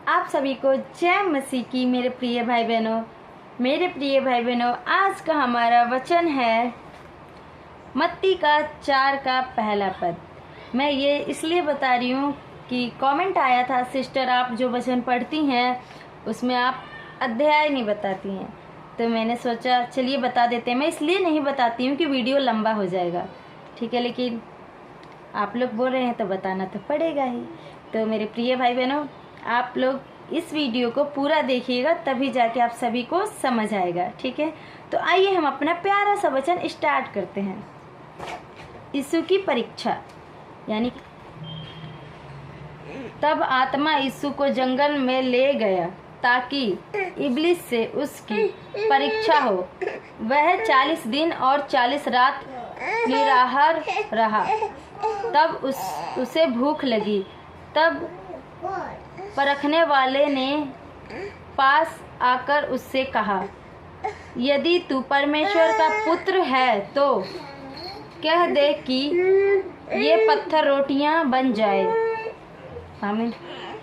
आप सभी को जय मसीह की। मेरे प्रिय भाई बहनों, आज का हमारा वचन है मत्ती का 4 का पहला पद। मैं ये इसलिए बता रही हूँ कि कमेंट आया था, सिस्टर आप जो वचन पढ़ती हैं उसमें आप अध्याय नहीं बताती हैं, तो मैंने सोचा चलिए बता देते हैं। मैं इसलिए नहीं बताती हूँ कि वीडियो लंबा हो जाएगा, ठीक है, लेकिन आप लोग बोल रहे हैं तो बताना तो पड़ेगा ही। तो मेरे प्रिय भाई बहनों, आप लोग इस वीडियो को पूरा देखिएगा, तभी जाके आप सभी को समझ आएगा, ठीक है। तो आइए हम अपना प्यारा सा वचन स्टार्ट करते हैं। यीशु की परीक्षा, यानी तब आत्मा यीशु को जंगल में ले गया ताकि इब्लिस से उसकी परीक्षा हो। वह 40 दिन और 40 रात निराहार रहा। तब उसे भूख लगी। तब परखने वाले ने पास आकर उससे कहा, यदि तू परमेश्वर का पुत्र है तो कह दे कि ये पत्थर रोटियां बन जाए। आमीन।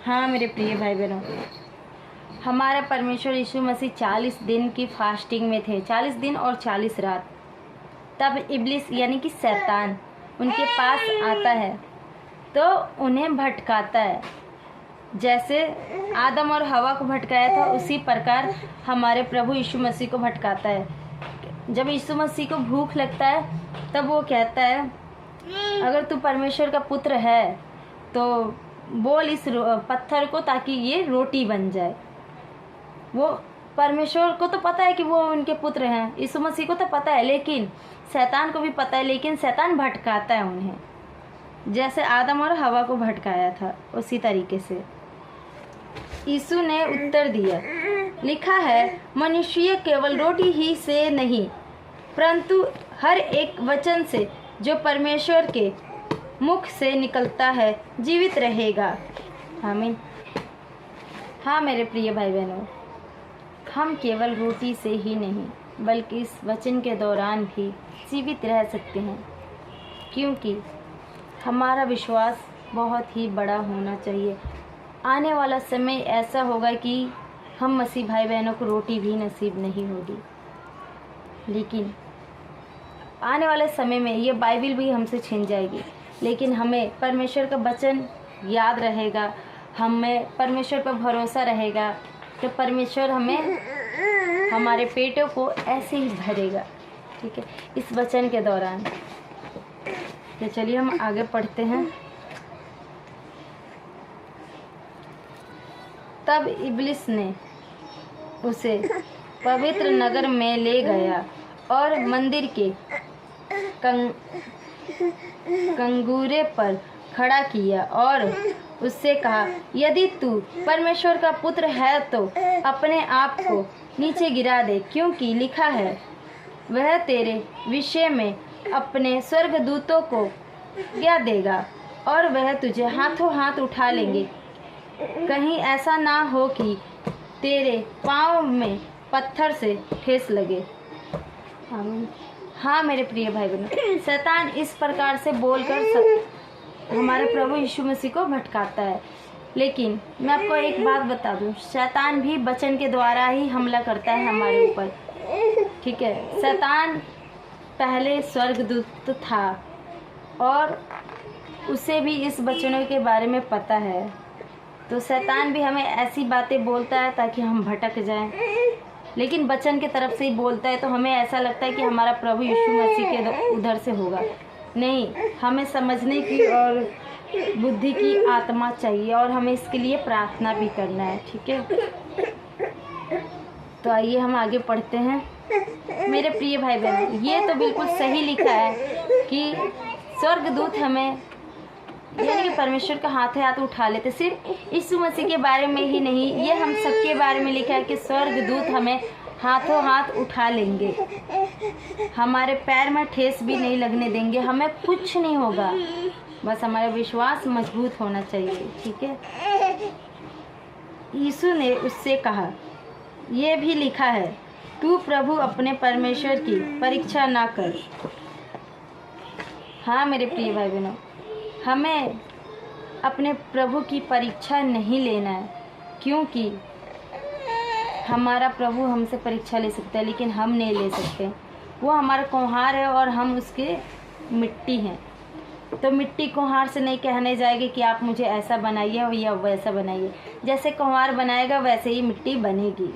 हाँ मेरे प्रिय भाई बहनों, हमारा परमेश्वर यीशु मसीह 40 दिन की फास्टिंग में थे, 40 दिन और 40 रात। तब इब्लिस यानी कि शैतान उनके पास आता है तो उन्हें भटकाता है। जैसे आदम और हवा को भटकाया था, उसी प्रकार हमारे प्रभु यीशु मसीह को भटकाता है। जब यीशु मसीह को भूख लगता है तब वो कहता है, अगर तू परमेश्वर का पुत्र है तो बोल इस पत्थर को ताकि ये रोटी बन जाए। वो परमेश्वर को तो पता है कि वो उनके पुत्र हैं, यीशु मसीह को तो पता है, लेकिन शैतान को भी पता है, लेकिन शैतान भटकाता है उन्हें। जैसे आदम और हवा को भटकाया था उसी तरीके से यीशु ने उत्तर दिया, लिखा है, मनुष्य केवल रोटी ही से नहीं परंतु हर एक वचन से जो परमेश्वर के मुख से निकलता है जीवित रहेगा। आमीन। हाँ मेरे प्रिय भाई बहनों, हम केवल रोटी से ही नहीं बल्कि इस वचन के दौरान भी जीवित रह सकते हैं, क्योंकि हमारा विश्वास बहुत ही बड़ा होना चाहिए। आने वाला समय ऐसा होगा कि हम मसीह भाई बहनों को रोटी भी नसीब नहीं होगी, लेकिन आने वाले समय में ये बाइबल भी हमसे छिन जाएगी, लेकिन हमें परमेश्वर का वचन याद रहेगा, हमें परमेश्वर पर भरोसा रहेगा, तो परमेश्वर हमें हमारे पेटों को ऐसे ही भरेगा, ठीक है, इस वचन के दौरान। तो चलिए हम आगे पढ़ते हैं। तब इब्लिस ने उसे पवित्र नगर में ले गया और मंदिर के कंगूरे पर खड़ा किया और उससे कहा, यदि तू परमेश्वर का पुत्र है तो अपने आप को नीचे गिरा दे, क्योंकि लिखा है, वह तेरे विषय में अपने स्वर्गदूतों को क्या देगा और वह तुझे हाथों हाथ उठा लेंगे। कहीं ऐसा ना हो कि तेरे पाँव में पत्थर से ठेस लगे। हाँ मेरे प्रिय भाई बहनों, शैतान इस प्रकार से बोलकर हमारे प्रभु यीशु मसीह को भटकाता है, लेकिन मैं आपको एक बात बता दूं, शैतान भी वचन के द्वारा ही हमला करता है हमारे ऊपर, ठीक है। शैतान पहले स्वर्गदूत था और उसे भी इस वचनों के बारे में पता है, तो शैतान भी हमें ऐसी बातें बोलता है ताकि हम भटक जाएं, लेकिन वचन के तरफ से ही बोलता है, तो हमें ऐसा लगता है कि हमारा प्रभु यीशु मसीह के उधर से होगा। नहीं, हमें समझने की और बुद्धि की आत्मा चाहिए और हमें इसके लिए प्रार्थना भी करना है, ठीक है। तो आइए हम आगे पढ़ते हैं। मेरे प्रिय भाई बहन, ये तो बिल्कुल सही लिखा है कि स्वर्गदूत हमें यानी कि परमेश्वर का हाथ हाथ उठा लेते। सिर्फ यीशु मसीह के बारे में ही नहीं, ये हम सबके बारे में लिखा है कि स्वर्गदूत हमें हाथों हाथ उठा लेंगे, हमारे पैर में ठेस भी नहीं लगने देंगे, हमें कुछ नहीं होगा, बस हमारा विश्वास मजबूत होना चाहिए, ठीक है। यीशु ने उससे कहा, ये भी लिखा है, तू प्रभु अपने परमेश्वर की परीक्षा ना कर। हाँ मेरे प्रिय भाई बहनों, हमें अपने प्रभु की परीक्षा नहीं लेना है, क्योंकि हमारा प्रभु हमसे परीक्षा ले सकता है लेकिन हम नहीं ले सकते। वो हमारा कुम्हार है और हम उसके मिट्टी हैं। तो मिट्टी कुम्हार से नहीं कहने जाएगी कि आप मुझे ऐसा बनाइए या वैसा बनाइए। जैसे कुम्हार बनाएगा वैसे ही मिट्टी बनेगी।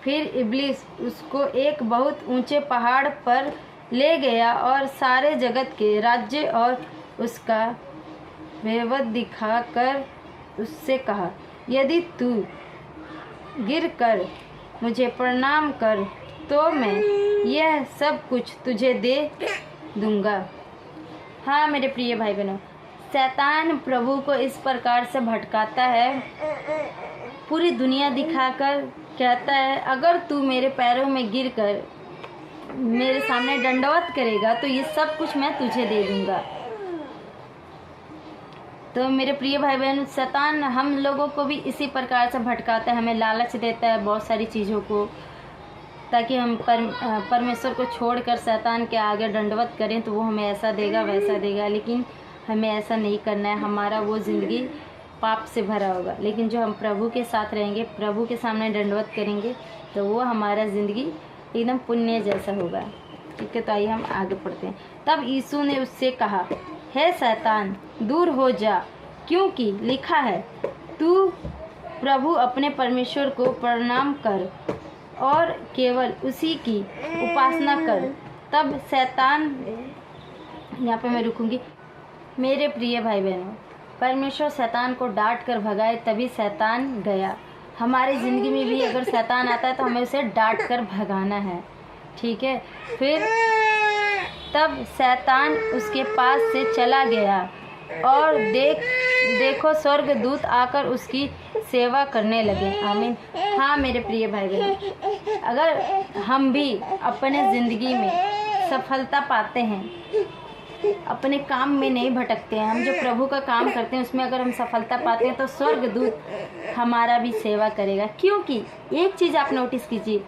फिर इब्लिस उसको एक बहुत ऊंचे पहाड़ पर ले गया और सारे जगत के राज्य और उसका वैभव दिखाकर उससे कहा, यदि तू गिर कर मुझे प्रणाम कर तो मैं यह सब कुछ तुझे दे दूंगा। हाँ मेरे प्रिय भाई बहनों, शैतान प्रभु को इस प्रकार से भटकाता है, पूरी दुनिया दिखाकर कहता है, अगर तू मेरे पैरों में गिरकर मेरे सामने दंडवत करेगा तो ये सब कुछ मैं तुझे दे दूंगा। तो मेरे प्रिय भाई बहन, शैतान हम लोगों को भी इसी प्रकार से भटकाता है, हमें लालच देता है बहुत सारी चीज़ों को, ताकि हम परमेश्वर को छोड़कर शैतान के आगे दंडवत करें तो वो हमें ऐसा देगा वैसा देगा। लेकिन हमें ऐसा नहीं करना है, हमारा वो ज़िंदगी पाप से भरा होगा। लेकिन जो हम प्रभु के साथ रहेंगे, प्रभु के सामने दंडवत करेंगे तो वो हमारा ज़िंदगी एकदम पुण्य जैसा होगा। ठीक है, तो आइए हम आगे पढ़ते हैं। तब यीशु ने उससे कहा, हे शैतान दूर हो जा, क्योंकि लिखा है, तू प्रभु अपने परमेश्वर को प्रणाम कर और केवल उसी की उपासना कर। तब शैतान, यहाँ पे मैं रुकूंगी। मेरे प्रिय भाई बहनों, परमेश्वर शैतान को डांट कर भगाए तभी शैतान गया। हमारी ज़िंदगी में भी अगर शैतान आता है तो हमें उसे डांट कर भगाना है। ठीक है, फिर तब शैतान उसके पास से चला गया और देखो स्वर्गदूत आकर उसकी सेवा करने लगे। आमीन। हाँ मेरे प्रिय भाई बहन, अगर हम भी अपने ज़िंदगी में सफलता पाते हैं, अपने काम में नहीं भटकते हैं, हम जो प्रभु का काम करते हैं उसमें अगर हम सफलता पाते हैं तो स्वर्गदूत हमारा भी सेवा करेगा। क्योंकि एक चीज़ आप नोटिस कीजिए,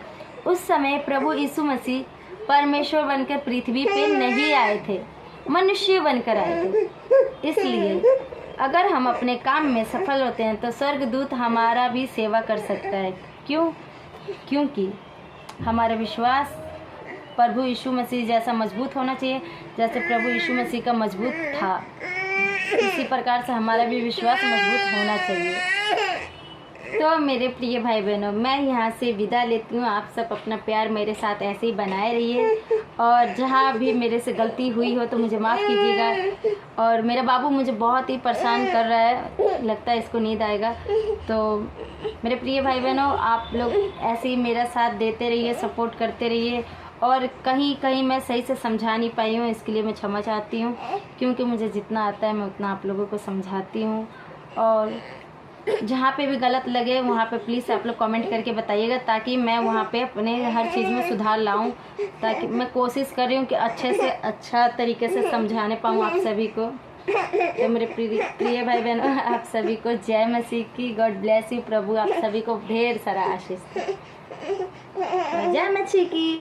उस समय प्रभु यीशु मसीह परमेश्वर बनकर पृथ्वी पे नहीं आए थे, मनुष्य बनकर आए थे। इसलिए अगर हम अपने काम में सफल होते हैं तो स्वर्गदूत हमारा भी सेवा कर सकता है। क्यों? क्योंकि हमारा विश्वास प्रभु यीशु मसीह जैसा मजबूत होना चाहिए, जैसे प्रभु यीशु मसीह का मजबूत था, इसी प्रकार से हमारा भी विश्वास मजबूत होना चाहिए। तो मेरे प्रिय भाई बहनों, मैं यहाँ से विदा लेती हूँ। आप सब अपना प्यार मेरे साथ ऐसे ही बनाए रहिए, और जहाँ भी मेरे से गलती हुई हो तो मुझे माफ़ कीजिएगा। और मेरा बाबू मुझे बहुत ही परेशान कर रहा है, लगता है इसको नींद आएगा। तो मेरे प्रिय भाई बहनों, आप लोग ऐसे ही मेरा साथ देते रहिए, सपोर्ट करते रहिए। और कहीं कहीं मैं सही से समझा नहीं पाई हूँ, इसके लिए मैं क्षमा चाहती हूँ, क्योंकि मुझे जितना आता है मैं उतना आप लोगों को समझाती हूँ। और जहाँ पे भी गलत लगे वहाँ पे प्लीज़ आप लोग कमेंट करके बताइएगा, ताकि मैं वहाँ पे अपने हर चीज़ में सुधार लाऊं। ताकि मैं कोशिश कर रही हूँ कि अच्छे से अच्छा तरीके से समझाने पाऊँ आप सभी को। तो मेरे प्रिय भाई बहनों, आप सभी को जय मसीह की। God bless you. प्रभु आप सभी को ढेर सारा आशीष दे। जय मसीह की।